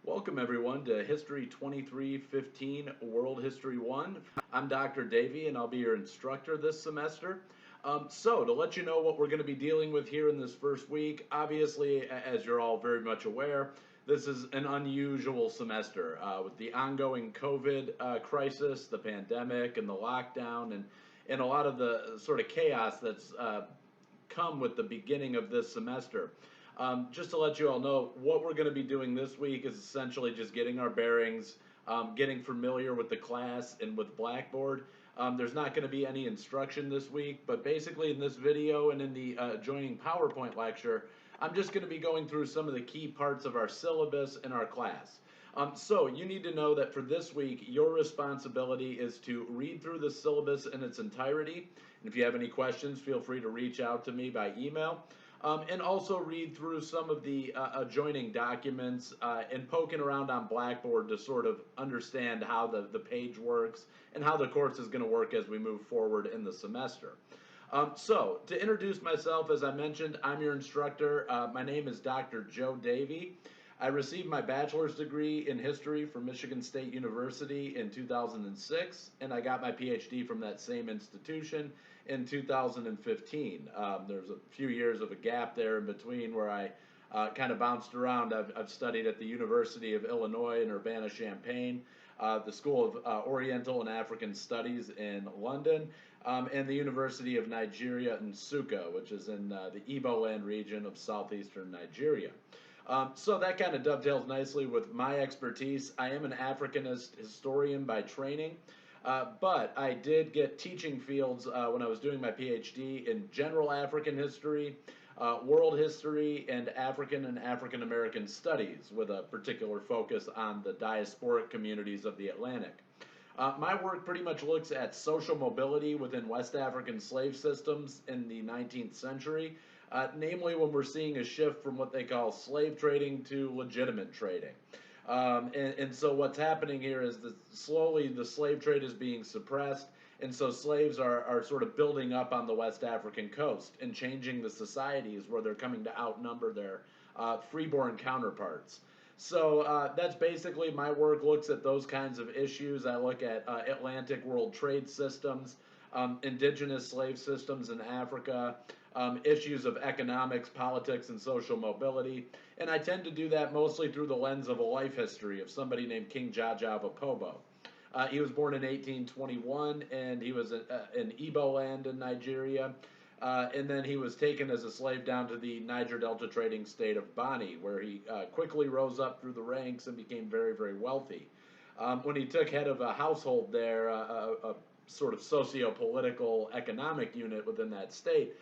Welcome everyone to History 2315 World History 1. I'm Dr. Davey and I'll be your instructor this semester. To let you know what we're going to be dealing with here in this first week, obviously, as you're all very much aware, this is an unusual semester with the ongoing COVID crisis, the pandemic, and the lockdown, and a lot of the sort of chaos that's come with the beginning of this semester. Just to let you all know, what we're going to be doing this week is essentially just getting our bearings, getting familiar with the class and with Blackboard. There's not going to be any instruction this week, but basically in this video and in the adjoining PowerPoint lecture, I'm just going to be going through some of the key parts of our syllabus and our class. So you need to know that for this week, your responsibility is to read through the syllabus in its entirety. And if you have any questions, feel free to reach out to me by email. And also read through some of the adjoining documents and poking around on Blackboard to sort of understand how the page works and how the course is going to work as we move forward in the semester. To introduce myself, as I mentioned, I'm your instructor. My name is Dr. Joe Davey. I received my bachelor's degree in history from Michigan State University in 2006, and I got my PhD from that same institution in 2015. There's a few years of a gap there in between where I kind of bounced around. I've studied at the University of Illinois in Urbana-Champaign, the School of Oriental and African Studies in London, and the University of Nigeria in Nsukka, which is in the Igbo land region of southeastern Nigeria. So that kind of dovetails nicely with my expertise. I am an Africanist historian by training, but I did get teaching fields when I was doing my PhD in general African history, world history, and African American studies, with a particular focus on the diasporic communities of the Atlantic. My work pretty much looks at social mobility within West African slave systems in the 19th century, namely when we're seeing a shift from what they call slave trading to legitimate trading. So what's happening here is that slowly the slave trade is being suppressed, and so slaves are sort of building up on the West African coast and changing the societies where they're coming to outnumber their freeborn counterparts. So that's basically my work, looks at those kinds of issues. I look at Atlantic world trade systems, indigenous slave systems in Africa, issues of economics, politics, and social mobility. And I tend to do that mostly through the lens of a life history of somebody named King Jaja of Apobo. He was born in 1821, and he was in Igbo land in Nigeria. And then he was taken as a slave down to the Niger Delta trading state of Bani, where he quickly rose up through the ranks and became very, very wealthy. When he took head of a household there, a sort of socio-political economic unit within that state,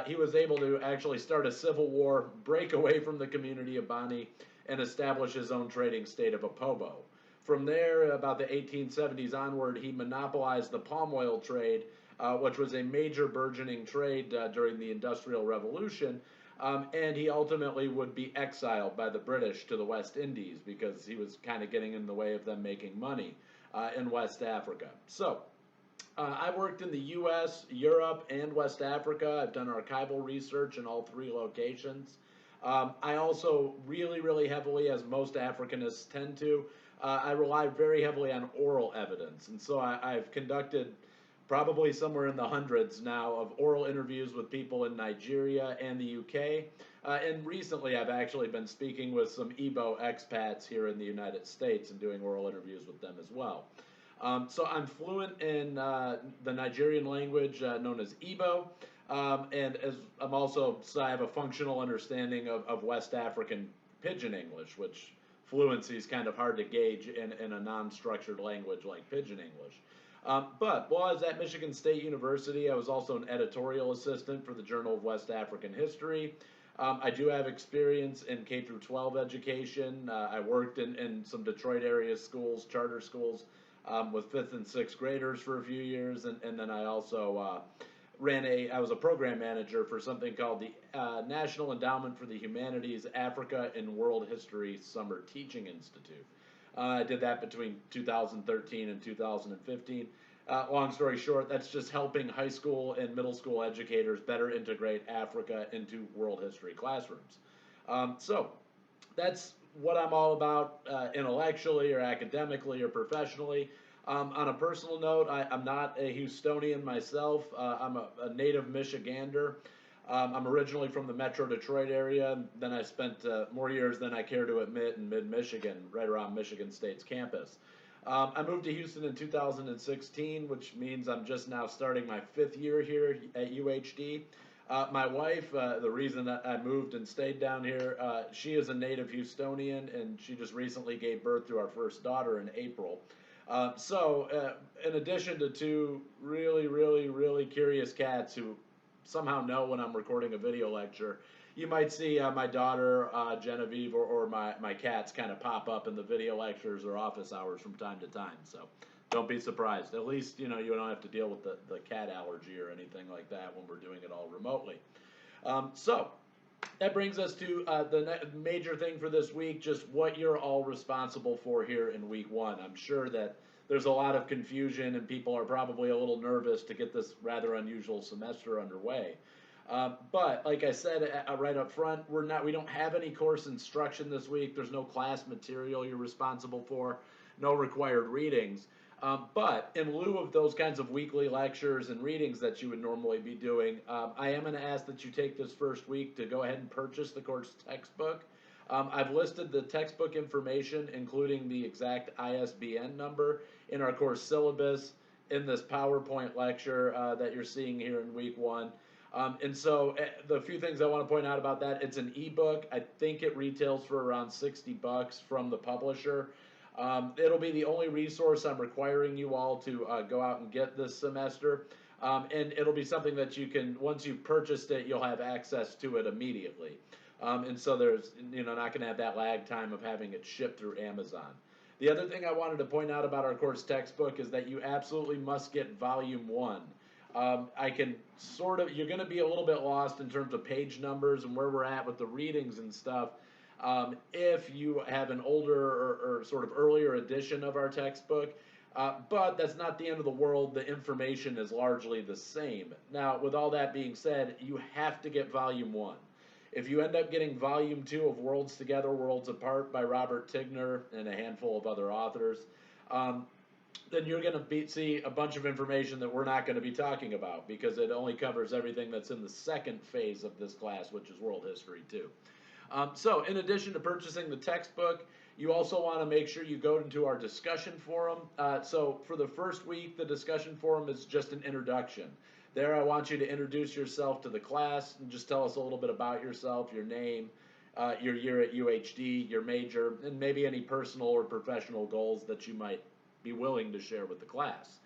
he was able to actually start a civil war, break away from the community of Bani, and establish his own trading state of Apobo. From there, about the 1870s onward, he monopolized the palm oil trade, which was a major burgeoning trade during the Industrial Revolution, and he ultimately would be exiled by the British to the West Indies because he was kind of getting in the way of them making money in West Africa. I worked in the U.S., Europe, and West Africa. I've done archival research in all three locations. I also really heavily, as most Africanists tend to, I rely very heavily on oral evidence. And so I've conducted probably somewhere in the hundreds now of oral interviews with people in Nigeria and the UK. And recently I've actually been speaking with some Igbo expats here in the United States and doing oral interviews with them as well. So I'm fluent in the Nigerian language known as Igbo, and as I'm also, so I have a functional understanding of West African Pidgin English, which fluency is kind of hard to gauge in a non-structured language like Pidgin English. But while I was at Michigan State University, I was also an editorial assistant for the Journal of West African History. I do have experience in K through 12 education. I worked in some Detroit area schools, charter schools, with 5th and 6th graders for a few years, and then I also I was a program manager for something called the National Endowment for the Humanities Africa and World History Summer Teaching Institute. I did that between 2013 and 2015. Long story short, that's just helping high school and middle school educators better integrate Africa into world history classrooms. So that's what I'm all about intellectually or academically or professionally. On a personal note, I'm not a Houstonian myself. I'm a native Michigander. I'm originally from the Metro Detroit area. And then I spent more years than I care to admit in mid-Michigan, right around Michigan State's campus. I moved to Houston in 2016, which means I'm just now starting my 5th year here at UHD. My wife, the reason that I moved and stayed down here, she is a native Houstonian, and she just recently gave birth to our first daughter in April. In addition to two really, really, really curious cats who somehow know when I'm recording a video lecture, you might see my daughter Genevieve or my cats kind of pop up in the video lectures or office hours from time to time. So don't be surprised. At least you don't have to deal with the cat allergy or anything like that when we're doing it all remotely. So that brings us to the major thing for this week, just what you're all responsible for here in week one. I'm sure that there's a lot of confusion and people are probably a little nervous to get this rather unusual semester underway. But like I said right up front, we don't have any course instruction this week. There's no class material you're responsible for, no required readings. But in lieu of those kinds of weekly lectures and readings that you would normally be doing, I am going to ask that you take this first week to go ahead and purchase the course textbook. I've listed the textbook information, including the exact ISBN number, in our course syllabus in this PowerPoint lecture that you're seeing here in week one. The few things I want to point out about that, it's an ebook. I think it retails for around $60 from the publisher. It'll be the only resource I'm requiring you all to go out and get this semester. And it'll be something that you can, once you've purchased it, you'll have access to it immediately. There's, not going to have that lag time of having it shipped through Amazon. The other thing I wanted to point out about our course textbook is that you absolutely must get volume 1. You're going to be a little bit lost in terms of page numbers and where we're at with the readings and stuff. If you have an older or sort of earlier edition of our textbook, but that's not the end of the world. The information is largely the same. Now, with all that being said, you have to get volume 1. If you end up getting volume 2 of Worlds Together, Worlds Apart by Robert Tigner and a handful of other authors, then you're going to see a bunch of information that we're not going to be talking about because it only covers everything that's in the second phase of this class, which is World History 2. In addition to purchasing the textbook, you also want to make sure you go into our discussion forum. For the first week, the discussion forum is just an introduction. There, I want you to introduce yourself to the class and just tell us a little bit about yourself, your name, your year at UHD, your major, and maybe any personal or professional goals that you might be willing to share with the class.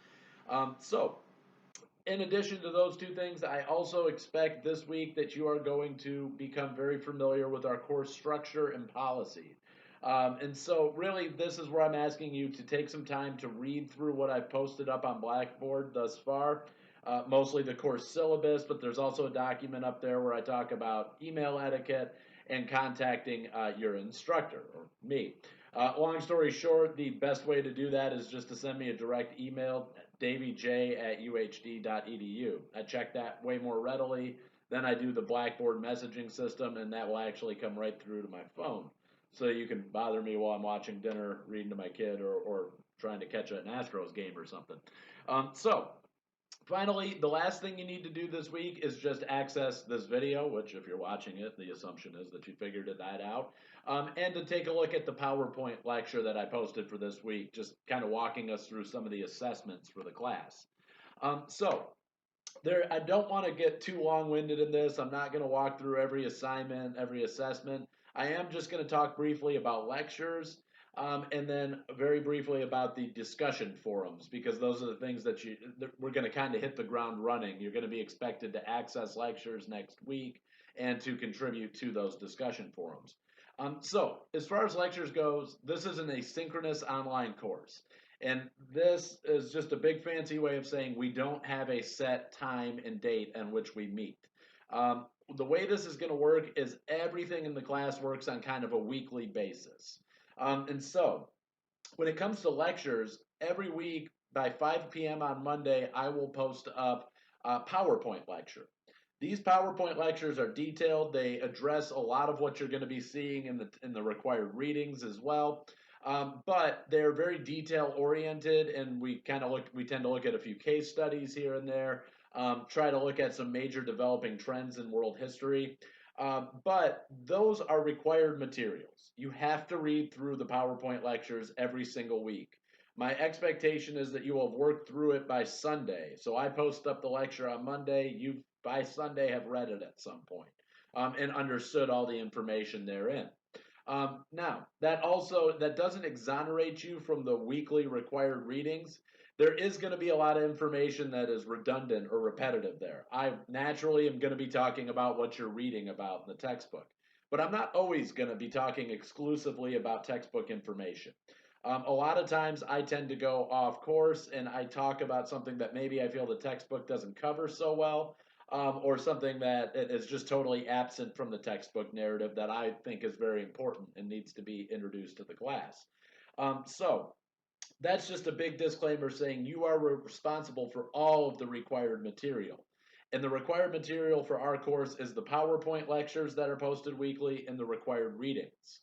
In addition to those two things, I also expect this week that you are going to become very familiar with our course structure and policy. Really, this is where I'm asking you to take some time to read through what I've posted up on Blackboard thus far. Mostly the course syllabus, but there's also a document up there where I talk about email etiquette and contacting your instructor, or me. Long story short, the best way to do that is just to send me a direct email, davyj@uhd.edu. I check that way more readily than I do the Blackboard messaging system, and that will actually come right through to my phone. So you can bother me while I'm watching dinner, reading to my kid, or trying to catch an Astros game or something. Finally, the last thing you need to do this week is just access this video, which if you're watching it, the assumption is that you figured that out, and to take a look at the PowerPoint lecture that I posted for this week, just kind of walking us through some of the assessments for the class. I don't want to get too long-winded in this. I'm not going to walk through every assignment, every assessment. I am just going to talk briefly about lectures, and then very briefly about the discussion forums, because those are the things that we're going to kind of hit the ground running. You're going to be expected to access lectures next week and to contribute to those discussion forums. As far as lectures goes, this is an asynchronous online course. And this is just a big fancy way of saying we don't have a set time and date on which we meet. The way this is going to work is everything in the class works on kind of a weekly basis. When it comes to lectures, every week by 5 p.m. on Monday, I will post up a PowerPoint lecture. These PowerPoint lectures are detailed. They address a lot of what you're going to be seeing in the required readings as well. But they're very detail oriented, and we tend to look at a few case studies here and there, try to look at some major developing trends in world history. But those are required materials. You have to read through the PowerPoint lectures every single week. My expectation is that you will have worked through it by Sunday. So I post up the lecture on Monday. You, by Sunday, have read it at some point, and understood all the information therein. Now, that doesn't exonerate you from the weekly required readings. There is going to be a lot of information that is redundant or repetitive there. I naturally am going to be talking about what you're reading about in the textbook, but I'm not always going to be talking exclusively about textbook information. A lot of times I tend to go off course and I talk about something that maybe I feel the textbook doesn't cover so well, or something that is just totally absent from the textbook narrative that I think is very important and needs to be introduced to the class. So that's just a big disclaimer saying you are responsible for all of the required material. And the required material for our course is the PowerPoint lectures that are posted weekly and the required readings.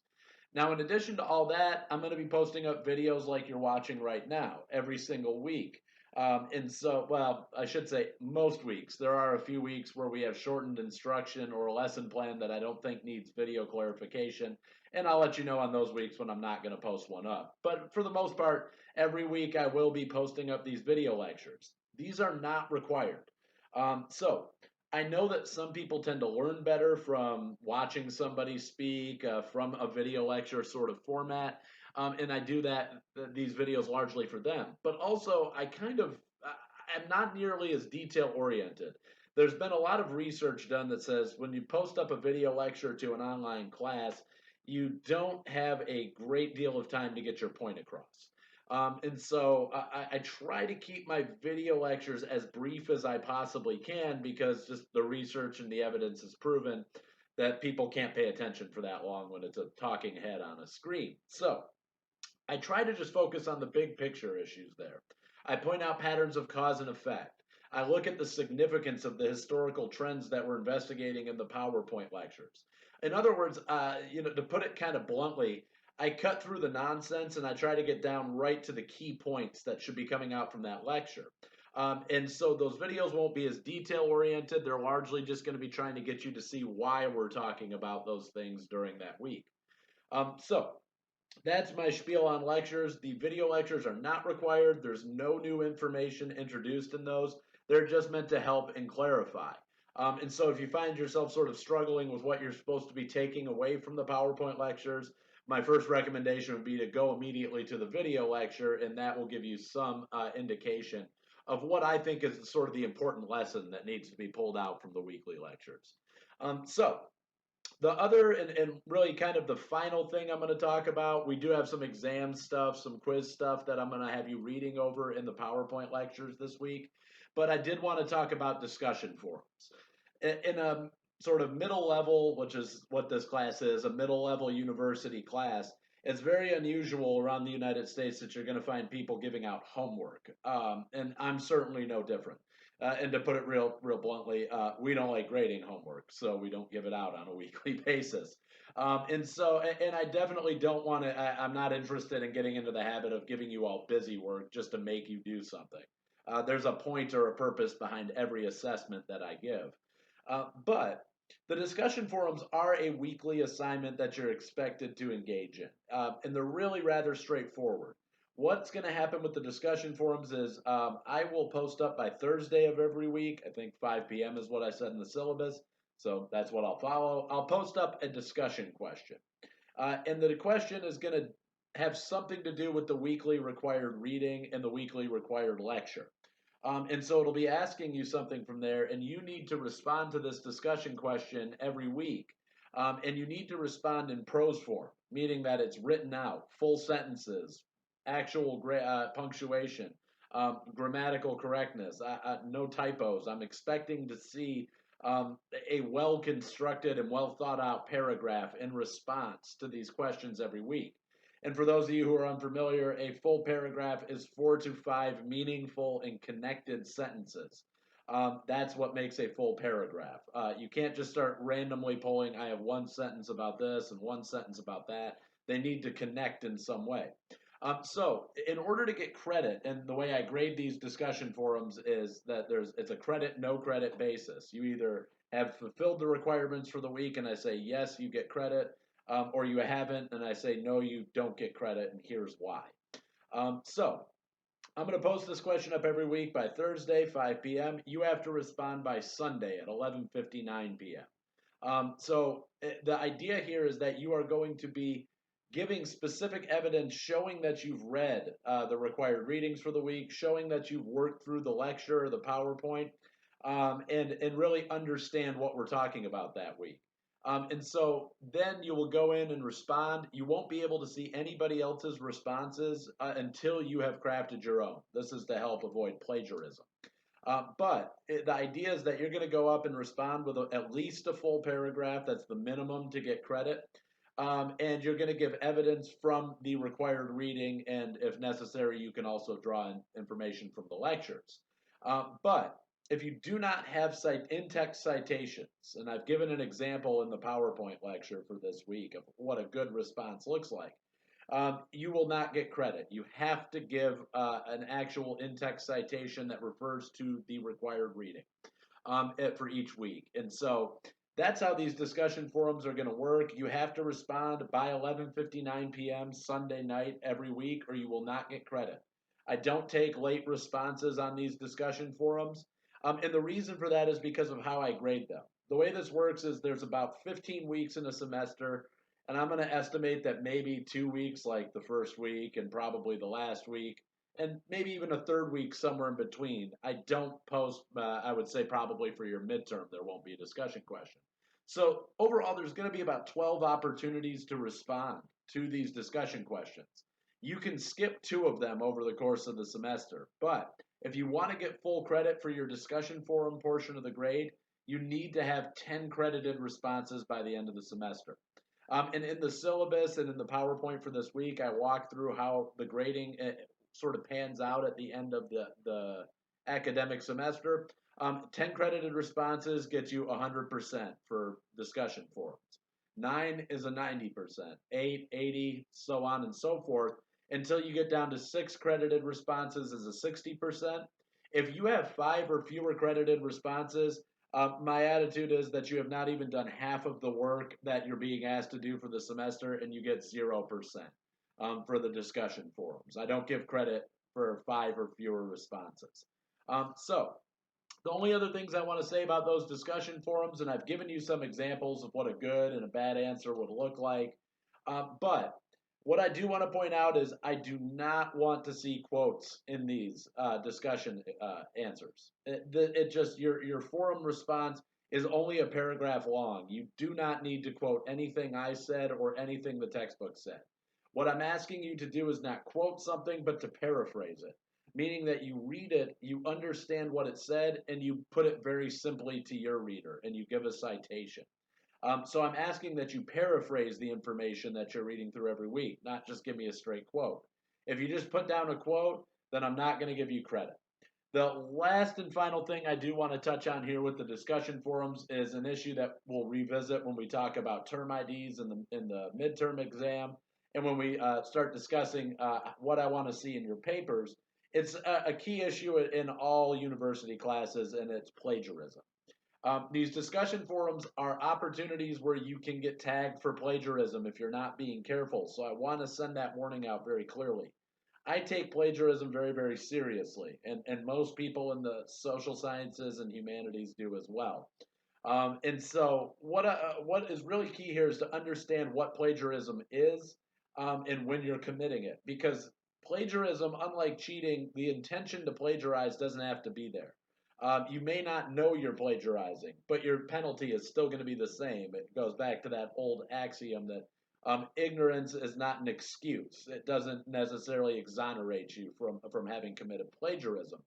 Now, in addition to all that, I'm going to be posting up videos like you're watching right now every single week. Well, I should say most weeks. There are a few weeks where we have shortened instruction or a lesson plan that I don't think needs video clarification, and I'll let you know on those weeks when I'm not going to post one up. But for the most part, every week I will be posting up these video lectures. These are not required. So I know that some people tend to learn better from watching somebody speak, from a video lecture sort of format. And I do these videos largely for them. But also, I'm not nearly as detail oriented. There's been a lot of research done that says when you post up a video lecture to an online class, you don't have a great deal of time to get your point across. And so I try to keep my video lectures as brief as I possibly can because just the research and the evidence has proven that people can't pay attention for that long when it's a talking head on a screen. So I try to just focus on the big picture issues there. I point out patterns of cause and effect. I look at the significance of the historical trends that we're investigating in the PowerPoint lectures. In other words, to put it kind of bluntly, I cut through the nonsense and I try to get down right to the key points that should be coming out from that lecture. And so those videos won't be as detail oriented. They're largely just going to be trying to get you to see why we're talking about those things during that week. So that's my spiel on lectures. The video lectures are not required. There's no new information introduced in those. They're just meant to help and clarify. And so if you find yourself sort of struggling with what you're supposed to be taking away from the PowerPoint lectures, my first recommendation would be to go immediately to the video lecture, and that will give you some indication of what I think is sort of the important lesson that needs to be pulled out from the weekly lectures. So the other and really kind of the final thing I'm going to talk about, we do have some exam stuff, some quiz stuff that I'm going to have you reading over in the PowerPoint lectures this week. But I did want to talk about discussion forums. In a sort of middle level, which is what this class is, a middle level university class, it's very unusual around the United States that you're going to find people giving out homework. And I'm certainly no different. And to put it real bluntly, we don't like grading homework, so we don't give it out on a weekly basis. And I definitely don't want to, I'm not interested in getting into the habit of giving you all busy work just to make you do something. There's a point or a purpose behind every assessment that I give. But the discussion forums are a weekly assignment that you're expected to engage in, and they're really rather straightforward. What's going to happen with the discussion forums is I will post up by Thursday of every week. I think 5 p.m. is what I said in the syllabus, so that's what I'll follow. I'll post up a discussion question, and the question is going to have something to do with the weekly required reading and the weekly required lecture. And so it'll be asking you something from there, and you need to respond to this discussion question every week. And you need to respond in prose form, meaning that it's written out, full sentences, actual punctuation, grammatical correctness, no typos. I'm expecting to see a well-constructed and well-thought-out paragraph in response to these questions every week. And for those of you who are unfamiliar, a full paragraph is 4 to 5 meaningful and connected sentences. That's what makes a full paragraph. You can't just start randomly pulling, I have one sentence about this and one sentence about that. They need to connect in some way. So in order to get credit, and the way I grade these discussion forums is that it's a credit, no credit basis. You either have fulfilled the requirements for the week and I say, yes, you get credit, or you haven't and I say, no, you don't get credit and here's why. So I'm going to post this question up every week by Thursday, 5 p.m. You have to respond by Sunday at 11:59 p.m. The idea here is that you are going to be giving specific evidence showing that you've read the required readings for the week, showing that you've worked through the lecture or the PowerPoint, and really understand what we're talking about that week. And so then you will go in and respond. You won't be able to see anybody else's responses until you have crafted your own. This is to help avoid plagiarism. The idea is that you're going to go up and respond with at least a full paragraph. That's the minimum to get credit. And you're going to give evidence from the required reading. And if necessary, you can also draw in information from the lectures. But if you do not have in-text citations, and I've given an example in the PowerPoint lecture for this week of what a good response looks like, you will not get credit. You have to give an actual in-text citation that refers to the required reading for each week. And so that's how these discussion forums are going to work. You have to respond by 11:59 p.m. Sunday night every week, or you will not get credit. I don't take late responses on these discussion forums. And the reason for that is because of how I grade them. The way this works is there's about 15 weeks in a semester, and I'm going to estimate that maybe 2 weeks, like the first week and probably the last week, and maybe even a third week somewhere in between. I don't post, I would say probably for your midterm, there won't be a discussion question. So overall, there's going to be about 12 opportunities to respond to these discussion questions. You can skip 2 of them over the course of the semester, but if you want to get full credit for your discussion forum portion of the grade, you need to have 10 credited responses by the end of the semester. And in the syllabus and in the PowerPoint for this week, I walk through how the grading sort of pans out at the end of the academic semester. 10 credited responses gets you 100% for discussion forums. 9 is a 90%, 8, 80, so on and so forth, until you get down to 6 credited responses is a 60%. If you have 5 or fewer credited responses, my attitude is that you have not even done half of the work that you're being asked to do for the semester, and you get 0% for the discussion forums. I don't give credit for 5 or fewer responses. So the only other things I want to say about those discussion forums, and I've given you some examples of what a good and a bad answer would look like, but what I do want to point out is I do not want to see quotes in these discussion answers. Your forum response is only a paragraph long. You do not need to quote anything I said or anything the textbook said. What I'm asking you to do is not quote something, but to paraphrase it, meaning that you read it, you understand what it said, and you put it very simply to your reader, and you give a citation. So I'm asking that you paraphrase the information that you're reading through every week, not just give me a straight quote. If you just put down a quote, then I'm not going to give you credit. The last and final thing I do want to touch on here with the discussion forums is an issue that we'll revisit when we talk about term IDs in the midterm exam, and when we start discussing what I want to see in your papers. It's a key issue in all university classes, and it's plagiarism. These discussion forums are opportunities where you can get tagged for plagiarism if you're not being careful. So I want to send that warning out very clearly. I take plagiarism very, very seriously, and most people in the social sciences and humanities do as well. And so what is really key here is to understand what plagiarism is and when you're committing it. Because plagiarism, unlike cheating, the intention to plagiarize doesn't have to be there. You may not know you're plagiarizing, but your penalty is still going to be the same. It goes back to that old axiom that ignorance is not an excuse. It doesn't necessarily exonerate you from having committed plagiarism.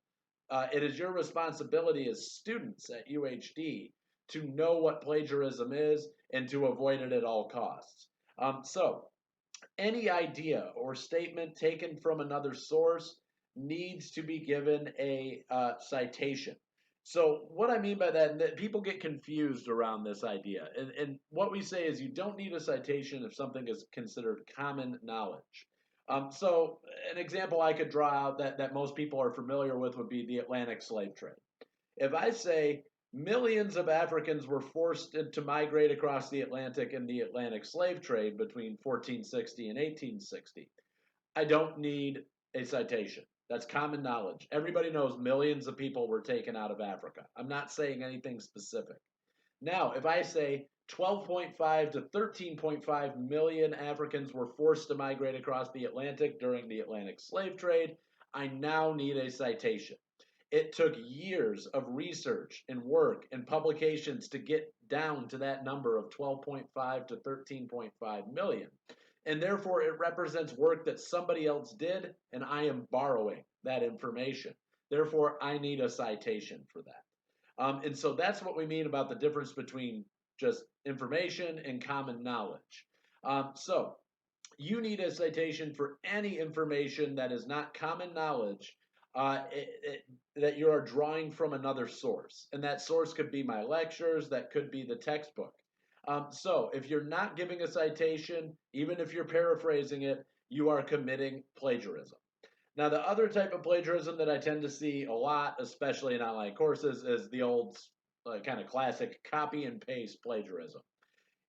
It is your responsibility as students at UHD to know what plagiarism is and to avoid it at all costs. So any idea or statement taken from another source needs to be given a citation. So what I mean by that, and that people get confused around this idea, and what we say is you don't need a citation if something is considered common knowledge. So an example I could draw out that most people are familiar with would be the Atlantic slave trade. If I say millions of Africans were forced to migrate across the Atlantic in the Atlantic slave trade between 1460 and 1860, I don't need a citation. That's common knowledge. Everybody knows millions of people were taken out of Africa. I'm not saying anything specific. Now, if I say 12.5 to 13.5 million Africans were forced to migrate across the Atlantic during the Atlantic slave trade, I now need a citation. It took years of research and work and publications to get down to that number of 12.5 to 13.5 million. And therefore, it represents work that somebody else did, and I am borrowing that information. Therefore, I need a citation for that. And so that's what we mean about the difference between just information and common knowledge. So you need a citation for any information that is not common knowledge that you are drawing from another source. And that source could be my lectures, that could be the textbook. So if you're not giving a citation, even if you're paraphrasing it, you are committing plagiarism. Now, the other type of plagiarism that I tend to see a lot, especially in online courses, is the old kind of classic copy and paste plagiarism.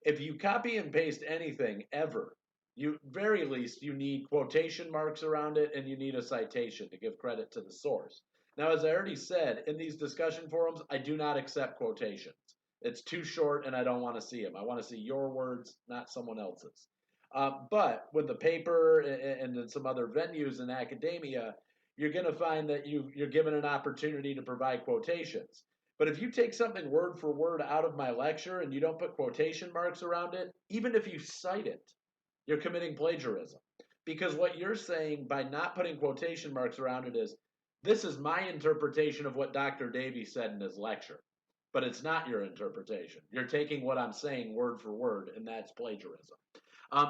If you copy and paste anything ever, you very least you need quotation marks around it and you need a citation to give credit to the source. Now, as I already said, in these discussion forums, I do not accept quotations. It's too short and I don't want to see them. I want to see your words, not someone else's. But with the paper and in some other venues in academia, you're going to find that you're given an opportunity to provide quotations. But if you take something word for word out of my lecture and you don't put quotation marks around it, even if you cite it, you're committing plagiarism. Because what you're saying by not putting quotation marks around it is, this is my interpretation of what Dr. Davy said in his lecture. But it's not your interpretation. You're taking what I'm saying word for word, and that's plagiarism.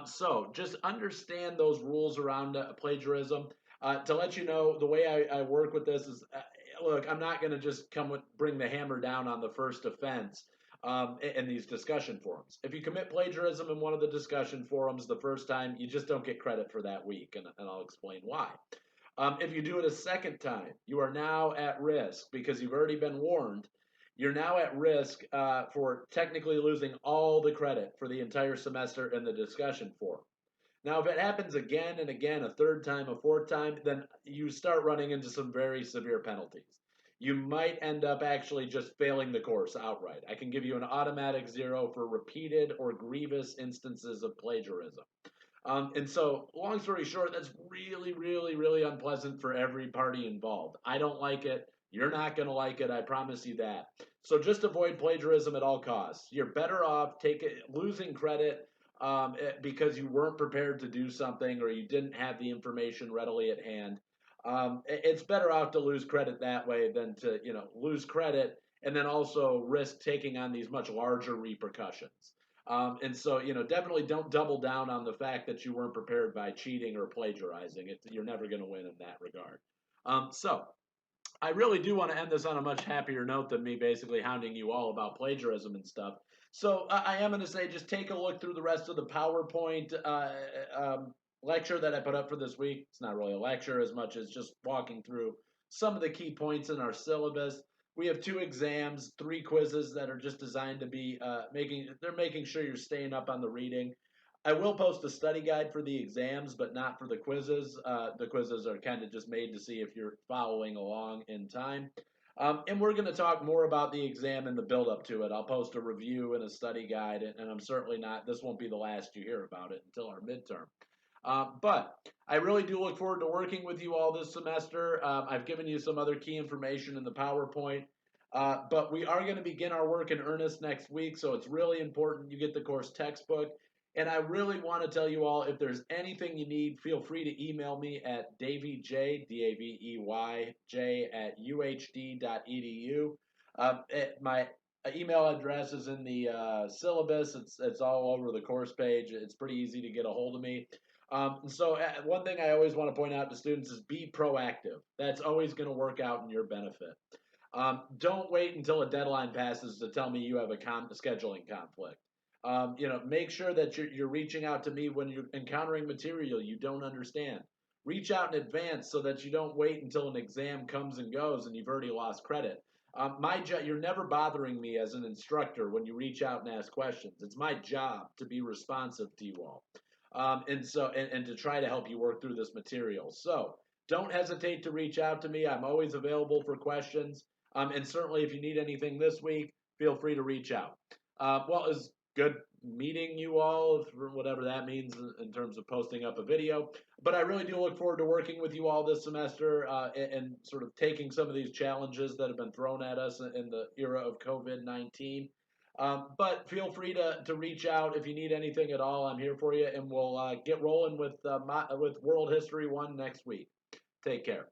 So just understand those rules around plagiarism. To let you know, the way I work with this is, look, I'm not going to just bring the hammer down on the first offense in these discussion forums. If you commit plagiarism in one of the discussion forums the first time, you just don't get credit for that week, and I'll explain why. If you do it a second time, you are now at risk because you've already been warned. You're now at risk for technically losing all the credit for the entire semester in the discussion forum. Now, if it happens again and again, a third time, a fourth time, then you start running into some very severe penalties. You might end up actually just failing the course outright. I can give you an automatic 0 for repeated or grievous instances of plagiarism. And so, long story short, that's really, really, really unpleasant for every party involved. I don't like it. You're not going to like it. I promise you that. So just avoid plagiarism at all costs. You're better off losing credit because you weren't prepared to do something or you didn't have the information readily at hand. It's better off to lose credit that way than to lose credit and then also risk taking on these much larger repercussions. And so, definitely don't double down on the fact that you weren't prepared by cheating or plagiarizing. You're never going to win in that regard. So, I really do want to end this on a much happier note than me basically hounding you all about plagiarism and stuff. So, I am going to say just take a look through the rest of the PowerPoint lecture that I put up for this week. It's not really a lecture as much as just walking through some of the key points in our syllabus. We have 2 exams, 3 quizzes that are just designed to be making sure you're staying up on the reading. I will post a study guide for the exams, but not for the quizzes. The quizzes are kind of just made to see if you're following along in time. And we're going to talk more about the exam and the build up to it. I'll post a review and a study guide, and I'm certainly not, this won't be the last you hear about it until our midterm. But I really do look forward to working with you all this semester. I've given you some other key information in the PowerPoint, but we are going to begin our work in earnest next week, so it's really important you get the course textbook. And I really want to tell you all, if there's anything you need, feel free to email me at davyj, D-A-V-E-Y-J, at uhd.edu. My email address is in the syllabus. It's all over the course page. It's pretty easy to get a hold of me. So one thing I always want to point out to students is be proactive. That's always going to work out in your benefit. Don't wait until a deadline passes to tell me you have a scheduling conflict. Make sure that you're reaching out to me when you're encountering material you don't understand. Reach out in advance so that you don't wait until an exam comes and goes and you've already lost credit. My job, you're never bothering me as an instructor when you reach out and ask questions. It's my job to be responsive to you all, and to try to help you work through this material. So don't hesitate to reach out to me. I'm always available for questions. And certainly, if you need anything this week, feel free to reach out. Well, it's good meeting you all, for whatever that means in terms of posting up a video. But I really do look forward to working with you all this semester, and sort of taking some of these challenges that have been thrown at us in the era of COVID-19. But feel free to reach out if you need anything at all. I'm here for you, and we'll get rolling with World History 1 next week. Take care.